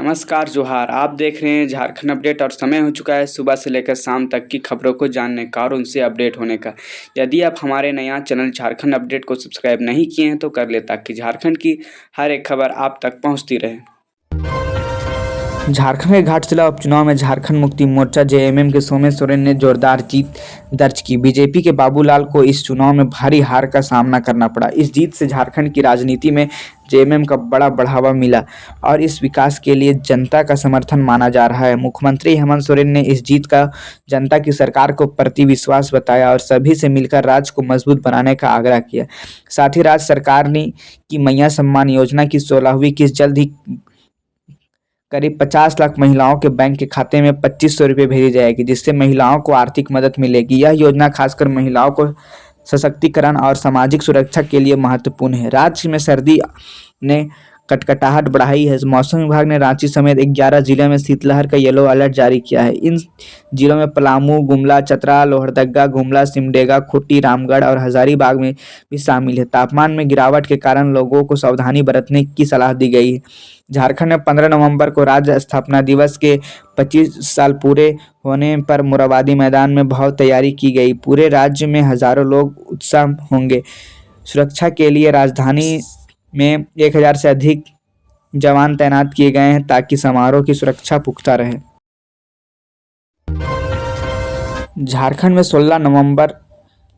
नमस्कार जोहार। आप देख रहे हैं झारखंड अपडेट और समय हो चुका है सुबह से लेकर शाम तक की खबरों को जानने का और उनसे अपडेट होने का। यदि आप हमारे नया चैनल झारखंड अपडेट को सब्सक्राइब नहीं किए हैं तो कर ले ताकि झारखंड की हर एक खबर आप तक पहुंचती रहे। झारखंड के घाटशिला उपचुनाव में झारखंड मुक्ति मोर्चा जेएमएम के सोमेश सोरेन ने जोरदार जीत दर्ज की। बीजेपी के बाबूलाल को इस चुनाव में भारी हार का सामना करना पड़ा। इस जीत से झारखंड की राजनीति में जेएमएम का बड़ा बढ़ावा मिला और इस विकास के लिए जनता का समर्थन माना जा रहा है। मुख्यमंत्री हेमंत सोरेन ने इस जीत का जनता की सरकार को प्रति विश्वास बताया और सभी से मिलकर राज्य को मजबूत बनाने का आग्रह किया। साथ ही राज्य सरकार ने की मैया सम्मान योजना की 16वीं किस्त जल्द ही करीब 50 लाख महिलाओं के बैंक के खाते में 2500 रुपये भेजी जाएगी, जिससे महिलाओं को आर्थिक मदद मिलेगी। यह योजना खासकर महिलाओं को सशक्तिकरण और सामाजिक सुरक्षा के लिए महत्वपूर्ण है। राज्य में सर्दी ने कटकटाहट बढ़ाई है। मौसम विभाग ने रांची समेत 11 जिलों में शीतलहर का येलो अलर्ट जारी किया है। इन जिलों में पलामू, गुमला, चतरा, लोहरदगा, गुमला, सिमडेगा, खूंटी, रामगढ़ और हजारीबाग में भी शामिल है। तापमान में गिरावट के कारण लोगों को सावधानी बरतने की सलाह दी गई है। झारखंड में 15 नवंबर को राज्य स्थापना दिवस के 25 साल पूरे होने पर मोरहाबादी मैदान में भव्य तैयारी की गई। पूरे राज्य में हजारों लोग उत्साह होंगे। सुरक्षा के लिए राजधानी में 1000 से अधिक जवान तैनात किए गए हैं ताकि समारोह की सुरक्षा पुख्ता रहे। झारखंड में 16 नवंबर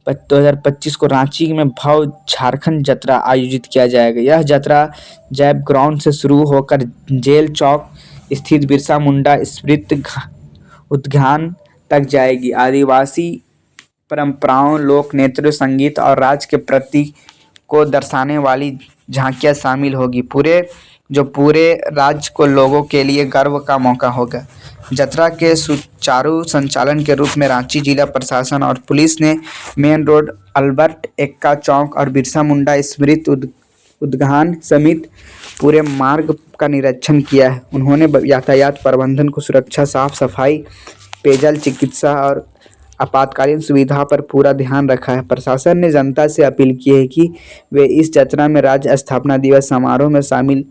2025 को रांची में भव्य झारखंड जत्रा आयोजित किया जाएगा। यह जत्रा जैप ग्राउंड से शुरू होकर जेल चौक स्थित बिरसा मुंडा स्मृति उद्यान तक जाएगी। आदिवासी परंपराओं, लोक नृत्य, संगीत और राज्य के प्रतीक को दर्शाने वाली झांकियां शामिल होगी। पूरे राज्य को लोगों के लिए गर्व का मौका होगा। जत्रा के सुचारू संचालन के रूप में रांची जिला प्रशासन और पुलिस ने मेन रोड, अल्बर्ट एक्का चौक और बिरसा मुंडा स्मृति उद्यान समेत पूरे मार्ग का निरीक्षण किया है। उन्होंने यातायात प्रबंधन को सुरक्षा, साफ सफाई, पेयजल, चिकित्सा और आपातकालीन सुविधा पर पूरा ध्यान रखा है। प्रशासन ने जनता से अपील की है कि वे इस यात्रा में राज्य स्थापना दिवस समारोह में शामिल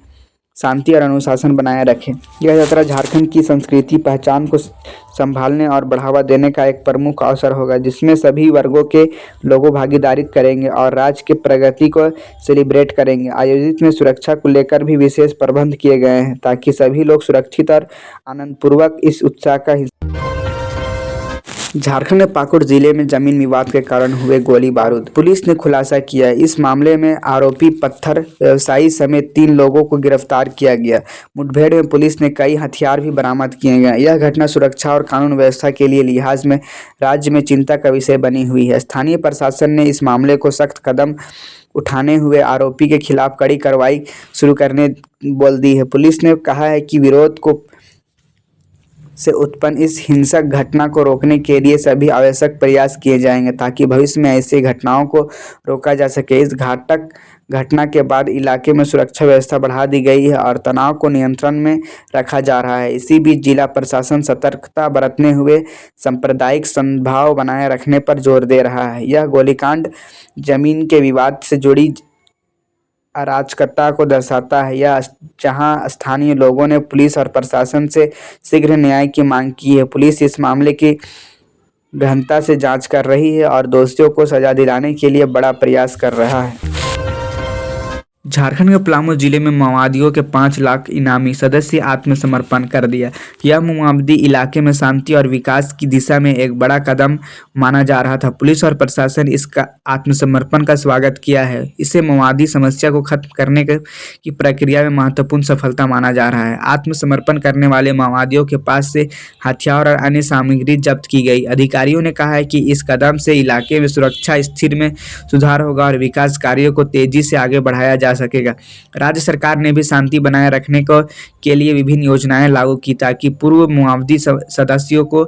शांति और अनुशासन बनाए रखें। यह यात्रा झारखंड की संस्कृति पहचान को संभालने और बढ़ावा देने का एक प्रमुख अवसर होगा, जिसमें सभी वर्गों के लोग भागीदारी करेंगे और राज्य की प्रगति को सेलिब्रेट करेंगे। आयोजित में सुरक्षा को लेकर भी विशेष प्रबंध किए गए हैं ताकि सभी लोग सुरक्षित और आनंदपूर्वक इस उत्सव का हिस्सा। झारखंड में पाकुड़ जिले में जमीन विवाद के कारण हुए गोली बारूद, पुलिस ने खुलासा किया। इस मामले में आरोपी पत्थर व्यवसायी समेत 3 लोगों को गिरफ्तार किया गया। मुठभेड़ में पुलिस ने कई हथियार भी बरामद किए गए। यह घटना सुरक्षा और कानून व्यवस्था के लिए लिहाज में राज्य में चिंता का विषय बनी हुई है। स्थानीय प्रशासन ने इस मामले को सख्त कदम उठाने हुए आरोपी के खिलाफ कड़ी कार्रवाई शुरू करने बोल दी है। पुलिस ने कहा है कि विरोध को से उत्पन्न इस हिंसक घटना को रोकने के लिए सभी आवश्यक प्रयास किए जाएंगे ताकि भविष्य में ऐसी घटनाओं को रोका जा सके। इस घातक घटना के बाद इलाके में सुरक्षा व्यवस्था बढ़ा दी गई है और तनाव को नियंत्रण में रखा जा रहा है। इसी बीच जिला प्रशासन सतर्कता बरतने हुए सांप्रदायिक सद्भाव बनाए रखने पर जोर दे रहा है। यह गोलीकांड जमीन के विवाद से जुड़ी अराजकता को दर्शाता है। यह जहां स्थानीय लोगों ने पुलिस और प्रशासन से शीघ्र न्याय की मांग की है। पुलिस इस मामले की गहनता से जांच कर रही है और दोषियों को सजा दिलाने के लिए बड़ा प्रयास कर रहा है। झारखंड के पलामू जिले में माओवादियों के 5 लाख इनामी सदस्य आत्मसमर्पण कर दिया। यह माओवादी इलाके में शांति और विकास की दिशा में एक बड़ा कदम माना जा रहा था। पुलिस और प्रशासन इसका आत्मसमर्पण का स्वागत किया है। इसे माओवादी समस्या को खत्म करने की प्रक्रिया में महत्वपूर्ण सफलता माना जा रहा है। आत्मसमर्पण करने वाले माओवादियों के पास से हथियार और अन्य सामग्री जब्त की गई। अधिकारियों ने कहा है कि इस कदम से इलाके में सुरक्षा स्थिति में सुधार होगा और विकास कार्यों को तेजी से आगे बढ़ाया जा सकेगा। राज्य सरकार ने भी शांति बनाए रखने के लिए विभिन्न योजनाएं लागू की ताकि पूर्व माओवादी सदस्यों को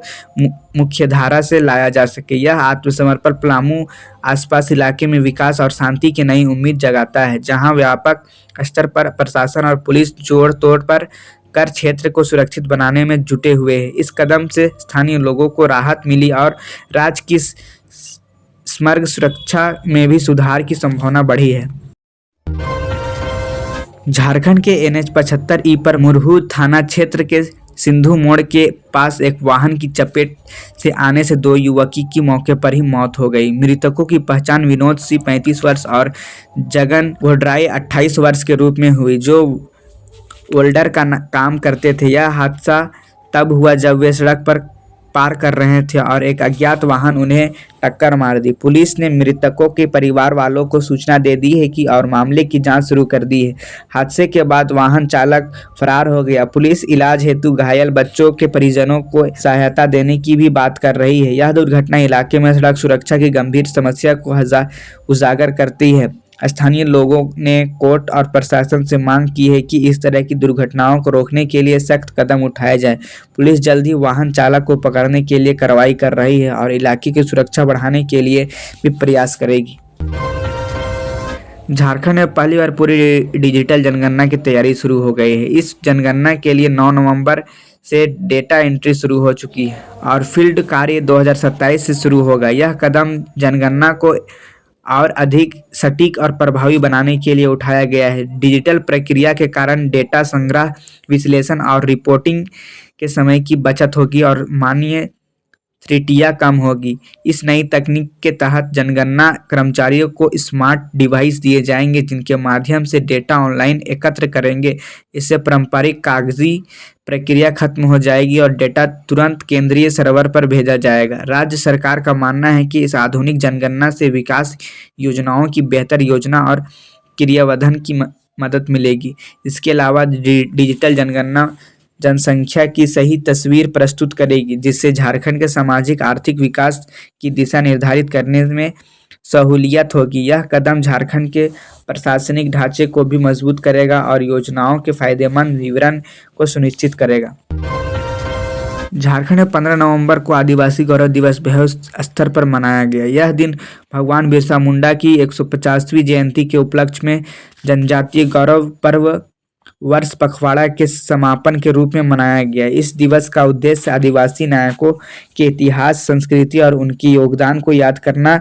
मुख्यधारा से लाया जा सके। यह आत्मसमर्पण पलामू आसपास इलाके में विकास और शांति की नई उम्मीद जगाता है, जहां व्यापक स्तर पर प्रशासन और पुलिस जोड़ तोड़ पर कर क्षेत्र को सुरक्षित बनाने में जुटे हुए हैं। इस कदम से स्थानीय लोगों को राहत मिली और राज्य की समग्र सुरक्षा में भी सुधार की संभावना बढ़ी है। झारखंड के NH 75E पर मुरहू थाना क्षेत्र के सिंधु मोड़ के पास एक वाहन की चपेट से आने से दो युवकी की मौके पर ही मौत हो गई। मृतकों की पहचान विनोद सिंह 35 वर्ष और जगन घोड्राई 28 वर्ष के रूप में हुई, जो वेल्डर का काम करते थे। यह हादसा तब हुआ जब वे सड़क पर पार कर रहे थे और एक अज्ञात वाहन उन्हें टक्कर मार दी। पुलिस ने मृतकों के परिवार वालों को सूचना दे दी है कि और मामले की जांच शुरू कर दी है। हादसे के बाद वाहन चालक फरार हो गया। पुलिस इलाज हेतु घायल बच्चों के परिजनों को सहायता देने की भी बात कर रही है। यह दुर्घटना इलाके में सड़क सुरक्षा की गंभीर समस्या को उजागर करती है। स्थानीय लोगों ने कोर्ट और प्रशासन से मांग की है कि इस तरह की दुर्घटनाओं को रोकने के लिए सख्त कदम उठाए जाएं। पुलिस जल्द ही वाहन चालक को पकड़ने के लिए कार्रवाई कर रही है और इलाके की सुरक्षा बढ़ाने के लिए भी प्रयास करेगी। झारखंड में पहली बार पूरी डिजिटल जनगणना की तैयारी शुरू हो गई है। इस जनगणना के लिए 9 नवंबर से डेटा एंट्री शुरू हो चुकी है और फील्ड कार्य 2027 से शुरू होगा। यह कदम जनगणना को और अधिक सटीक और प्रभावी बनाने के लिए उठाया गया है। डिजिटल प्रक्रिया के कारण डेटा संग्रह, विश्लेषण और रिपोर्टिंग के समय की बचत होगी और मानवीय त्रुटियां कम होगी। इस नई तकनीक के तहत जनगणना कर्मचारियों को स्मार्ट डिवाइस दिए जाएंगे जिनके माध्यम से डेटा ऑनलाइन एकत्र करेंगे। इससे पारंपरिक कागजी प्रक्रिया खत्म हो जाएगी और डेटा तुरंत केंद्रीय सर्वर पर भेजा जाएगा। राज्य सरकार का मानना है कि इस आधुनिक जनगणना से विकास योजनाओं की बेहतर योजना और क्रियान्वयन की मदद मिलेगी। इसके अलावा डिजिटल जनगणना जनसंख्या की सही तस्वीर प्रस्तुत करेगी, जिससे झारखंड के सामाजिक आर्थिक विकास की दिशा निर्धारित करने में सहूलियत होगी। यह कदम झारखंड के प्रशासनिक ढांचे को भी मजबूत करेगा और योजनाओं के फायदेमंद विवरण को सुनिश्चित करेगा। झारखंड में 15 नवंबर को आदिवासी गौरव दिवस बृहद स्तर पर मनाया गया। यह दिन भगवान बिरसा मुंडा की 150वीं जयंती के उपलक्ष्य में जनजातीय गौरव पर्व वर्ष पखवाड़ा के समापन के रूप में मनाया गया। इस दिवस का उद्देश्य आदिवासी नायकों के इतिहास, संस्कृति और उनके योगदान को याद करना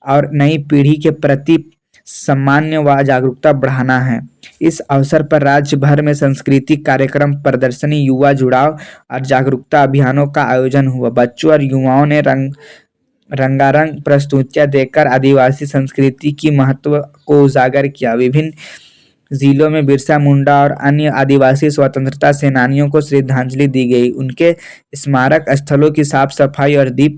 और नई पीढ़ी के प्रति सम्मान व जागरूकता बढ़ाना है। इस अवसर पर राज्य भर में सांस्कृतिक कार्यक्रम, प्रदर्शनी, युवा जुड़ाव और जागरूकता अभियानों का आयोजन हुआ। बच्चों और युवाओं ने रंगारंग प्रस्तुतियां देकर आदिवासी संस्कृति की महत्व को उजागर किया। विभिन्न जिलों में बिरसा मुंडा और अन्य आदिवासी स्वतंत्रता सेनानियों को श्रद्धांजलि दी गई। उनके स्मारक स्थलों की साफ सफाई और दीप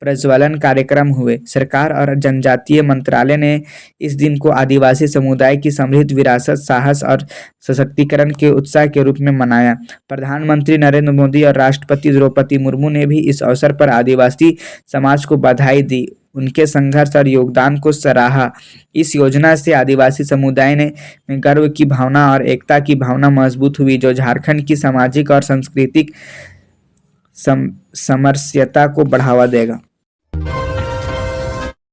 प्रज्वलन कार्यक्रम हुए। सरकार और जनजातीय मंत्रालय ने इस दिन को आदिवासी समुदाय की समृद्ध विरासत, साहस और सशक्तिकरण के उत्साह के रूप में मनाया। प्रधानमंत्री नरेंद्र मोदी और राष्ट्रपति द्रौपदी मुर्मू ने भी इस अवसर पर आदिवासी समाज को बधाई दी, उनके संघर्ष और योगदान को सराहा। इस योजना से आदिवासी समुदाय में गर्व की भावना और एकता की भावना मजबूत हुई, जो झारखंड की सामाजिक और सांस्कृतिक समरसता को बढ़ावा देगा।